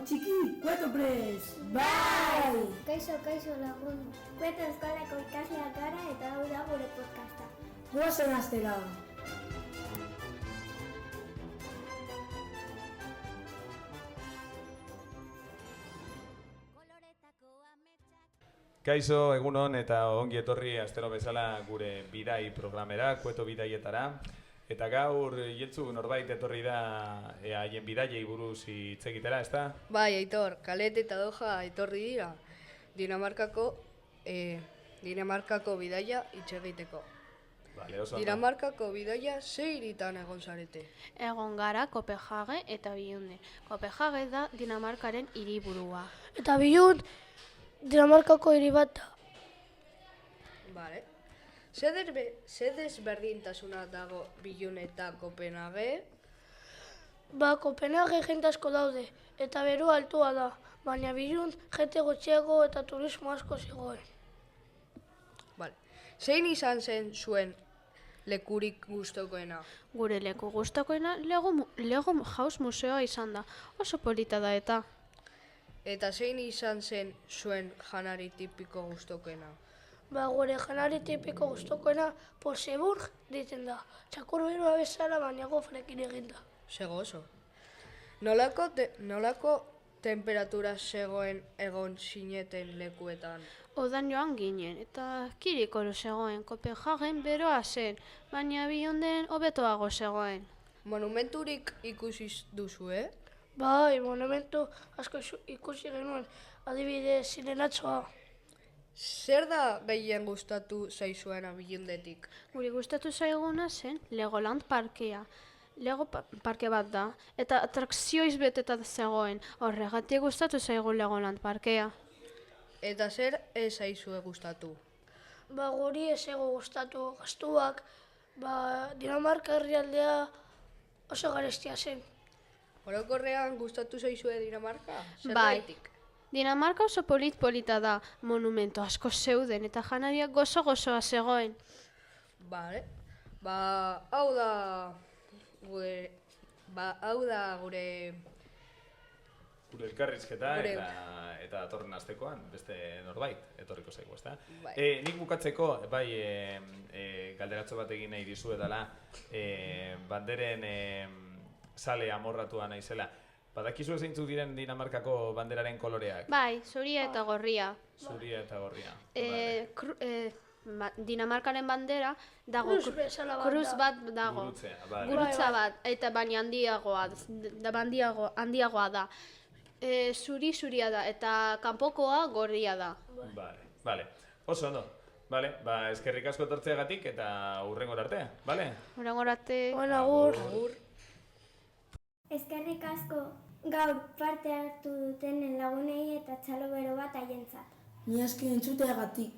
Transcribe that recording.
txiki, kueto prez! Bai! Kaixo lagun. Kueto eskolako ikasleak gara eta hau da gure podcasta. Goazen hastera! Kaixo, egunon eta ongi etorri astero bezala gure bidai programera, kueto bidaietara. Eta gaur Ietzu norbait etorri da haien bidaiei buruz hitz egitera, ezta? Bai, Aitor, Kalet eta Doja etorri dira Dinamarkako bidaia hitz egiteko. Vale, oso ondo. Dinamarkako bidaia 6 hiritan egon zarete. Egon gara Kopenhagen eta Biunden. Kopenhagen da Dinamarkaren hiriburua. Eta Biund, Dinamarkako hiri bat da. Vale. Zer desberdintasuna dago Biund eta Kopenhagen? Kopenhagen jende asko daude, eta berua altua da, baina Biund jende gutxiago eta turismo asko zegoen. Vale. Zein izan zen zuen lekurik gustokoena? Gure leku gustokoena Lego House museoa izan da. Oso polita da eta. Eta zein izan zen zuen janari tipiko gustokoena? Gure janari tipiko gustokoena Porseburg ditzen da. Txakur berua bezala baina gofrekin eginda. Sego oso. Nolako temperatura zegoen egon zineten lekuetan? Odan joan ginen, eta kirikoro zegoen. Kopenhagen beroa zen, baina Biunden hobetoago zegoen. Monumenturik ikusi duzue? Bai, monumentu asko ikusi genuen, adibidez Zirenatxoa. Zer da gehien gustatu zaizuena Biundetik? Guri gustatu zaiguna zen Legoland parkea. Lego parke bat da, eta atrakzioiz beteta zegoen. Horregatik gustatu zaigu Legoland parkea. Eta zer ez zaizue gustatu? Guri ez ego gustatu gastuak, Dinamarka herrialdea oso garestia zen. Orokorrean gustatu zaizue Dinamarka? Bai. Dinamarka oso polita da, monumento asko zeuden eta janariak gozo-gozoa zegoen. Bale. Hau da gure elkarrizketa Gure- eta datorren astekoan beste norbait etorriko zaigu, ezta? Bai. Nik bukatzeko, galderatxo bat egin nahi dizuetala, banderen sale amorratua naizela. Badakizu zeintzuk diren Dinamarkako banderaren koloreak? Bai, zuria eta gorria. Zuria eta gorria. Dinamarkaren bandera dago Kruz bezala bat kruz da. bat dago. Gurutzea, bale. Gurutza bat, eta baina handiagoa da. Zuria da, eta kanpokoa gorria da. Bale. Oso ondo. Bale, eskerrik asko etortzeagatik eta hurrengora arte, bale? Hurrengora arte. Agur. Eskerrik asko gaur parte hartu dutenen lagunei eta txalo bero bat haientzat. Ni aski entzuteagatik.